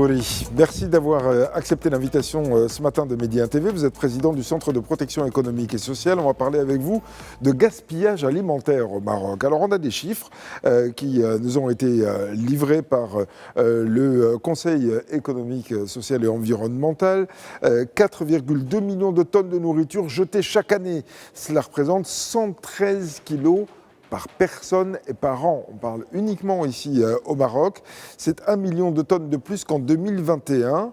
Bouri, merci d'avoir accepté l'invitation ce matin de Média TV. Vous êtes président du Centre de protection économique et sociale. On va parler avec vous de gaspillage alimentaire au Maroc. Alors on a des chiffres qui nous ont été livrés par le Conseil économique, social et environnemental. 4,2 millions de tonnes de nourriture jetées chaque année. Cela représente 113 kilos par personne et par an. On parle uniquement ici au Maroc. C'est 1 million de tonnes de plus qu'en 2021.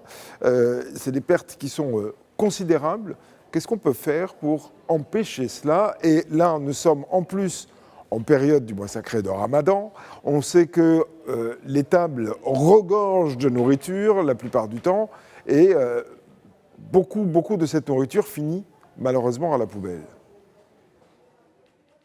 C'est des pertes qui sont considérables. Qu'est-ce qu'on peut faire pour empêcher cela? Et là, nous sommes en plus en période du mois sacré de Ramadan. On sait que les tables regorgent de nourriture la plupart du temps et beaucoup de cette nourriture finit malheureusement à la poubelle.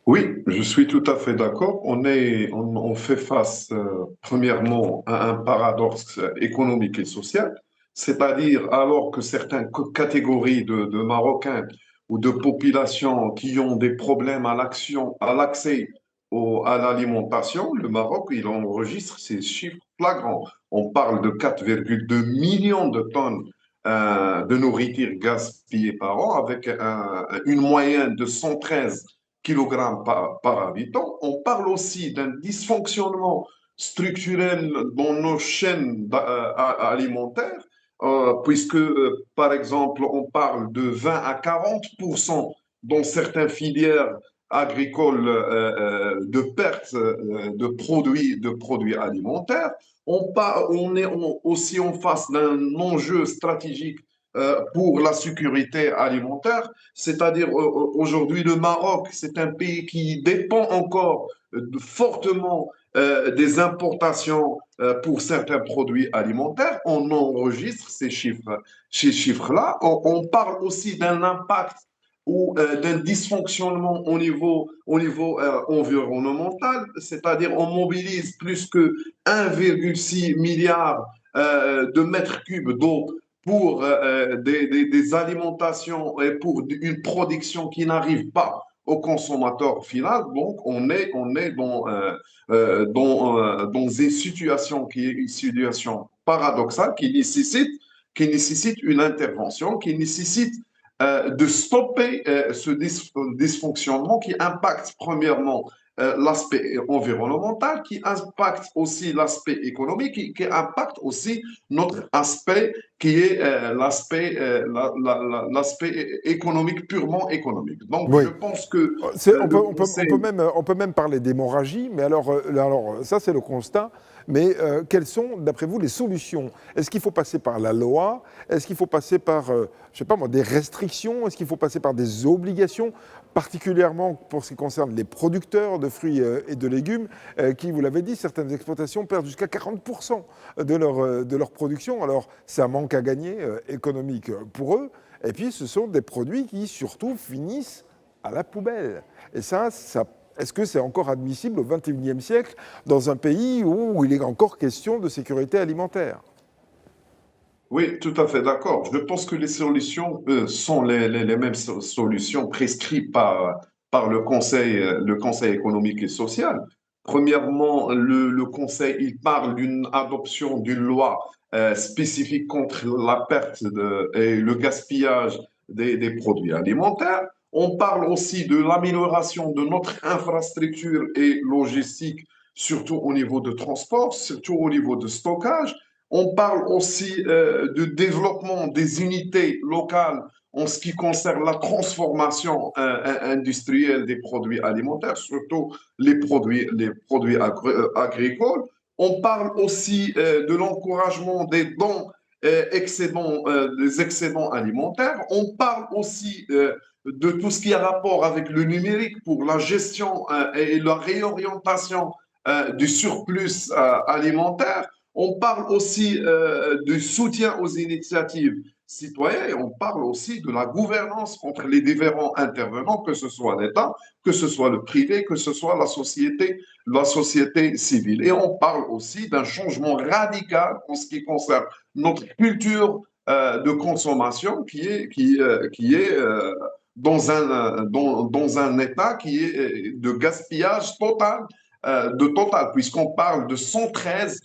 Oui, je suis tout à fait d'accord. On fait face, premièrement, à un paradoxe économique et social, c'est-à-dire alors que certaines catégories de Marocains ou de populations qui ont des problèmes à l'accès à l'alimentation, le Maroc, il enregistre ces chiffres flagrants. On parle de 4,2 millions de tonnes de nourriture gaspillée par an, avec une moyenne de 113 kilogrammes par habitant. On parle aussi d'un dysfonctionnement structurel dans nos chaînes alimentaires, puisque, par exemple, on parle de 20 à 40% dans certaines filières agricoles de perte de produits alimentaires. On est aussi en face d'un enjeu stratégique pour la sécurité alimentaire, c'est-à-dire aujourd'hui le Maroc, c'est un pays qui dépend encore fortement des importations pour certains produits alimentaires. On enregistre ces chiffres-là. On parle aussi d'un impact ou d'un dysfonctionnement au niveau environnemental, c'est-à-dire on mobilise plus que 1,6 milliard de mètres cubes d'eau pour des alimentations et pour une production qui n'arrive pas au consommateur final. Donc, on est dans une situation qui est une situation paradoxale qui nécessite une intervention, qui nécessite de stopper ce dysfonctionnement qui impacte premièrement l'aspect environnemental, qui impacte aussi l'aspect économique, qui impacte aussi notre aspect qui est l'aspect économique, purement économique. Donc, Oui. je pense que le Conseil... On peut même parler d'hémorragie, mais alors ça c'est le constat. Mais quelles sont, d'après vous, les solutions? Est-ce qu'il faut passer par la loi? Est-ce qu'il faut passer par, je sais pas moi, des restrictions? Est-ce qu'il faut passer par des obligations, particulièrement pour ce qui concerne les producteurs de fruits et de légumes, qui, vous l'avez dit, certaines exploitations perdent jusqu'à 40% de leur production. Alors, c'est un manque à gagner économique pour eux. Et puis, ce sont des produits qui, surtout, finissent à la poubelle. Et ça est-ce que c'est encore admissible au XXIe siècle dans un pays où il est encore question de sécurité alimentaire? Oui, tout à fait d'accord. Je pense que les solutions sont les mêmes solutions prescrites par le Conseil économique et social. Premièrement, le Conseil, il parle d'une adoption d'une loi spécifique contre la perte et le gaspillage des produits alimentaires. On parle aussi de l'amélioration de notre infrastructure et logistique, surtout au niveau de transport, surtout au niveau de stockage. On parle aussi du développement des unités locales en ce qui concerne la transformation industrielle des produits alimentaires, surtout les produits agricoles. On parle aussi de l'encouragement des dons des excédents alimentaires. On parle aussi de tout ce qui a rapport avec le numérique pour la gestion et la réorientation du surplus alimentaire. On parle aussi du soutien aux initiatives citoyennes et on parle aussi de la gouvernance entre les différents intervenants, que ce soit l'État, que ce soit le privé, que ce soit la société civile. Et on parle aussi d'un changement radical en ce qui concerne notre culture de consommation qui est dans un état qui est de gaspillage total, puisqu'on parle de 113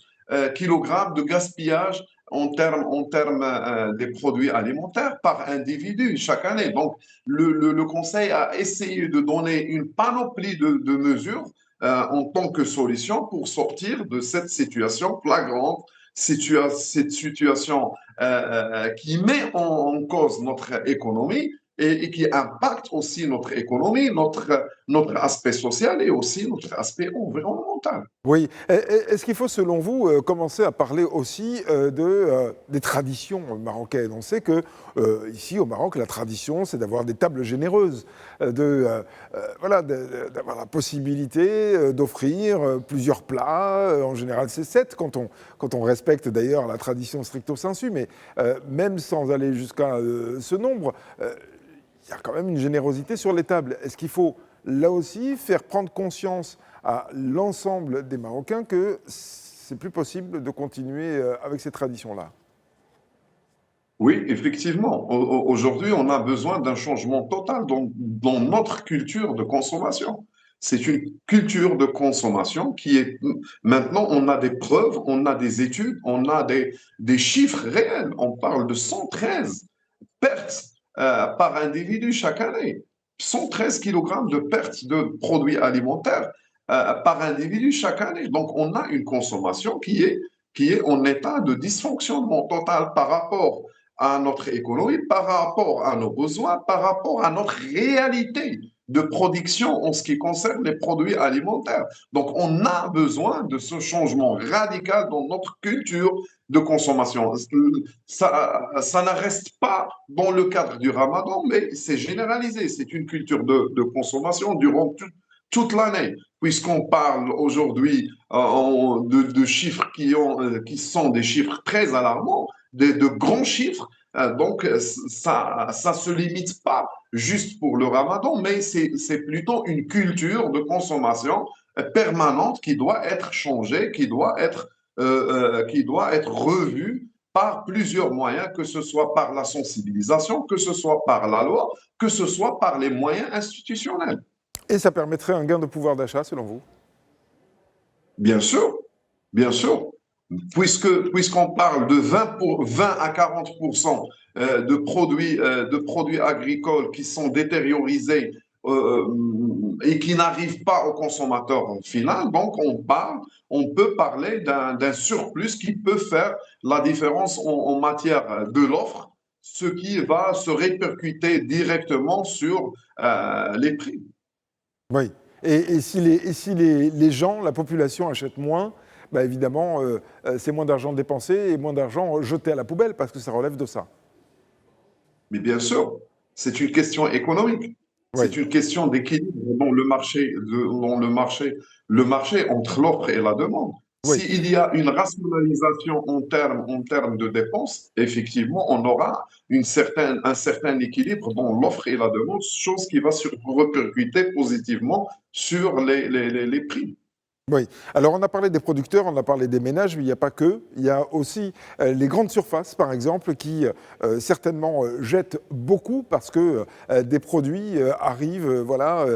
kilogrammes de gaspillage des produits alimentaires par individu chaque année. Donc, le Conseil a essayé de donner une panoplie de mesures en tant que solution pour sortir de cette situation flagrante, cette situation qui met en cause notre économie et qui impacte aussi notre économie, notre aspect social et aussi notre aspect environnemental. Oui. Est-ce qu'il faut, selon vous, commencer à parler aussi des traditions marocaines? On sait que ici, au Maroc, la tradition, c'est d'avoir des tables généreuses, voilà, d'avoir la possibilité d'offrir plusieurs plats. En général, c'est 7 quand on respecte d'ailleurs la tradition stricto sensu. Mais même sans aller jusqu'à ce nombre, il y a quand même une générosité sur les tables. Est-ce qu'il faut, là aussi, faire prendre conscience à l'ensemble des Marocains que c'est plus possible de continuer avec ces traditions-là? Oui, effectivement. Aujourd'hui, on a besoin d'un changement total dans notre culture de consommation. C'est une culture de consommation qui est... Maintenant, on a des preuves, on a des études, on a des chiffres réels. On parle de 113 pertes par individu chaque année. 113 kilogrammes de pertes de produits alimentaires par individu chaque année. Donc, on a une consommation qui est en état de dysfonctionnement total par rapport à notre économie, par rapport à nos besoins, par rapport à notre réalité de production en ce qui concerne les produits alimentaires. Donc, on a besoin de ce changement radical dans notre culture de consommation. Ça ne reste pas dans le cadre du ramadan, mais c'est généralisé. C'est une culture de consommation durant toute l'année, puisqu'on parle aujourd'hui de chiffres qui sont des chiffres très alarmants, de grands chiffres. Donc, ça ne se limite pas juste pour le ramadan, mais c'est plutôt une culture de consommation permanente qui doit être changée, qui doit être revue par plusieurs moyens, que ce soit par la sensibilisation, que ce soit par la loi, que ce soit par les moyens institutionnels. Et ça permettrait un gain de pouvoir d'achat, selon vous? Bien sûr, bien sûr. Puisqu'on parle de 20 à 40% de produits agricoles qui sont détériorisés et qui n'arrivent pas au consommateur final, donc on peut parler d'un surplus qui peut faire la différence en matière de l'offre, ce qui va se répercuter directement sur les prix. Oui. Et si les gens, la population achètent moins, bah évidemment, c'est moins d'argent dépensé et moins d'argent jeté à la poubelle, parce que ça relève de ça. Mais bien sûr, c'est une question économique. Oui, C'est une question d'équilibre le marché entre l'offre et la demande. oui. S'il y a une rationalisation en termes de dépenses, effectivement, on aura un certain équilibre dans l'offre et la demande, chose qui va se repercuter positivement sur les prix. Oui. Alors, on a parlé des producteurs, on a parlé des ménages, mais il n'y a pas que. Il y a aussi les grandes surfaces, par exemple, qui certainement jettent beaucoup parce que des produits arrivent, voilà,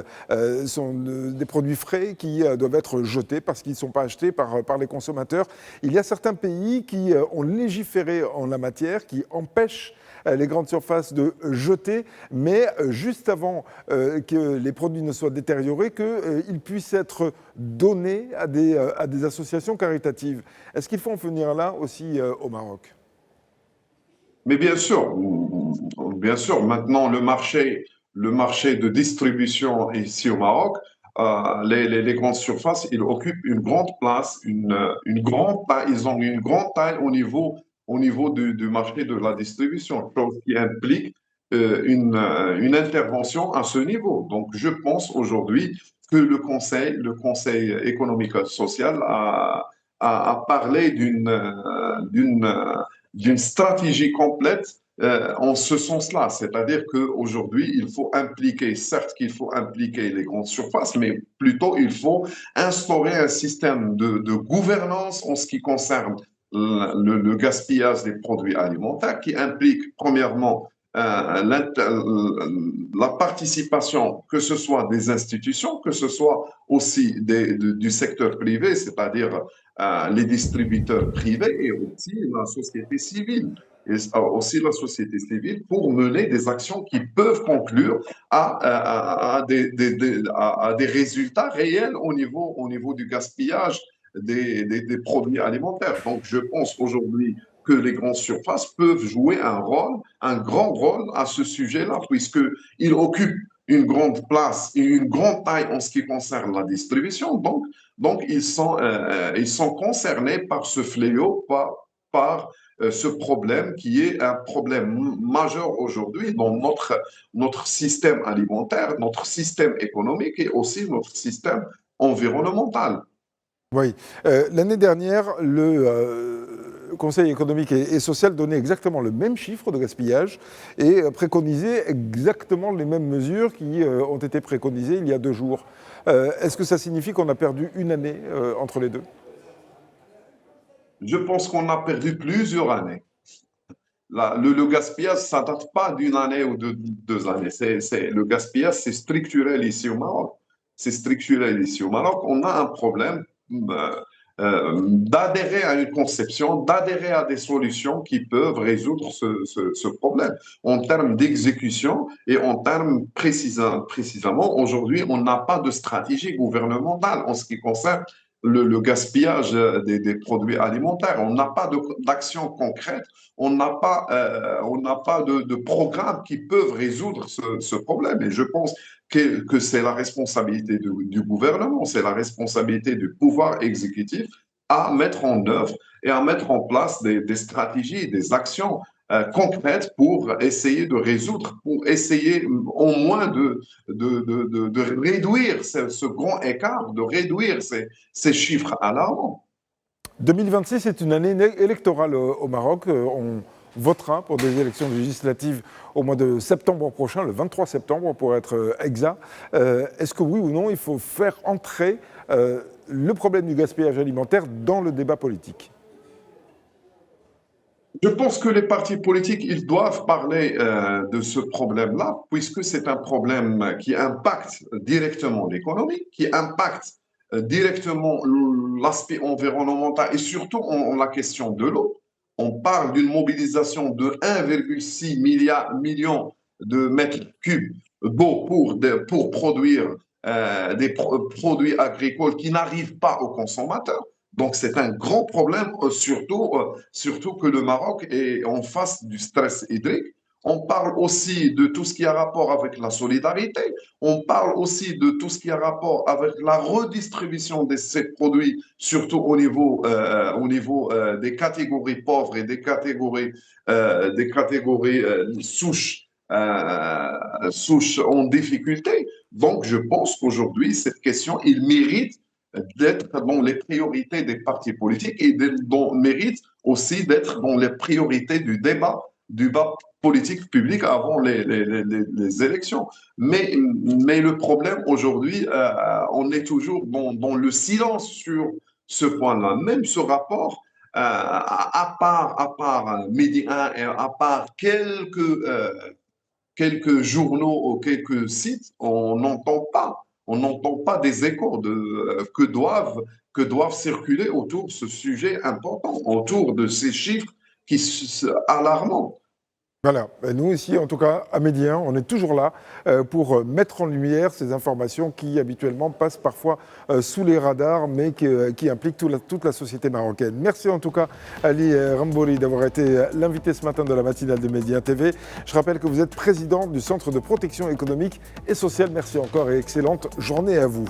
sont des produits frais qui doivent être jetés parce qu'ils ne sont pas achetés par les consommateurs. Il y a certains pays qui ont légiféré en la matière, qui empêchent les grandes surfaces de jeter, mais juste avant que les produits ne soient détériorés, qu'ils puissent être donnés à des associations caritatives. Est-ce qu'il faut en venir là aussi au Maroc? Mais bien sûr, maintenant le marché de distribution ici au Maroc, les grandes surfaces, ils occupent une grande place, une grande taille, ils ont une grande taille au niveau du marché de la distribution, chose qui implique une intervention à ce niveau. Donc, je pense aujourd'hui que le Conseil économique et social a parlé d'une stratégie complète en ce sens-là. C'est-à-dire qu'aujourd'hui, il faut impliquer, certes qu'il faut impliquer les grandes surfaces, mais plutôt il faut instaurer un système de gouvernance en ce qui concerne le gaspillage des produits alimentaires qui implique premièrement la participation, que ce soit des institutions, que ce soit aussi du secteur privé, c'est-à-dire les distributeurs privés et aussi la société civile. Aussi la société civile pour mener des actions qui peuvent conclure à des résultats réels au niveau du gaspillage des produits alimentaires. Donc, je pense aujourd'hui que les grandes surfaces peuvent jouer un grand rôle à ce sujet-là, puisqu'ils occupent une grande place et une grande taille en ce qui concerne la distribution. Donc ils sont concernés par ce fléau, par ce problème qui est un problème majeur aujourd'hui dans notre système alimentaire, notre système économique et aussi notre système environnemental. Oui. L'année dernière, le Conseil économique et social donnait exactement le même chiffre de gaspillage et préconisait exactement les mêmes mesures qui ont été préconisées il y a 2 jours. Est-ce que ça signifie qu'on a perdu une année entre les deux? Je pense qu'on a perdu plusieurs années. Le gaspillage, ça ne date pas d'une année ou de 2 années. Le gaspillage, c'est structurel ici au Maroc. C'est structurel ici au Maroc. On a un problème d'adhérer à une conception, d'adhérer à des solutions qui peuvent résoudre ce problème. En termes d'exécution et en termes précisément, aujourd'hui, on n'a pas de stratégie gouvernementale en ce qui concerne le gaspillage des produits alimentaires. On n'a pas d'action concrète, on n'a pas de programme qui peuvent résoudre ce problème. Et je pense que c'est la responsabilité du gouvernement, c'est la responsabilité du pouvoir exécutif à mettre en œuvre et à mettre en place des stratégies, des actions concrètes pour essayer de résoudre, pour essayer au moins de réduire ce grand écart, de réduire ces chiffres alarmants. 2026 est une année électorale au Maroc. On votera pour des élections législatives au mois de septembre prochain, le 23 septembre pour être exact. Est-ce que oui ou non, il faut faire entrer le problème du gaspillage alimentaire dans le débat politique? Je pense que les partis politiques, ils doivent parler de ce problème-là, puisque c'est un problème qui impacte directement l'économie, qui impacte directement l'aspect environnemental et surtout la question de l'eau. On parle d'une mobilisation de 1,6 million de mètres cubes d'eau pour produire des produits agricoles qui n'arrivent pas aux consommateurs. Donc, c'est un grand problème, surtout que le Maroc est en face du stress hydrique. On parle aussi de tout ce qui a rapport avec la solidarité. On parle aussi de tout ce qui a rapport avec la redistribution de ces produits, surtout au niveau des catégories pauvres et des catégories souches en difficulté. Donc, je pense qu'aujourd'hui, cette question, il mérite d'être dans les priorités des partis politiques et mérite aussi d'être dans les priorités du débat politique public avant les élections. Mais le problème aujourd'hui, on est toujours dans le silence sur ce point-là. Même ce rapport, à part Midi 1 et à part quelques journaux ou quelques sites, on n'entend pas des échos que doivent circuler autour de ce sujet important, autour de ces chiffres alarmants. Voilà, nous ici, en tout cas, à Médien, on est toujours là pour mettre en lumière ces informations qui habituellement passent parfois sous les radars, mais qui impliquent toute la société marocaine. Merci en tout cas, Ali Rambouri, d'avoir été l'invité ce matin de la matinale de Médien TV. Je rappelle que vous êtes président du Centre de protection économique et sociale. Merci encore et excellente journée à vous.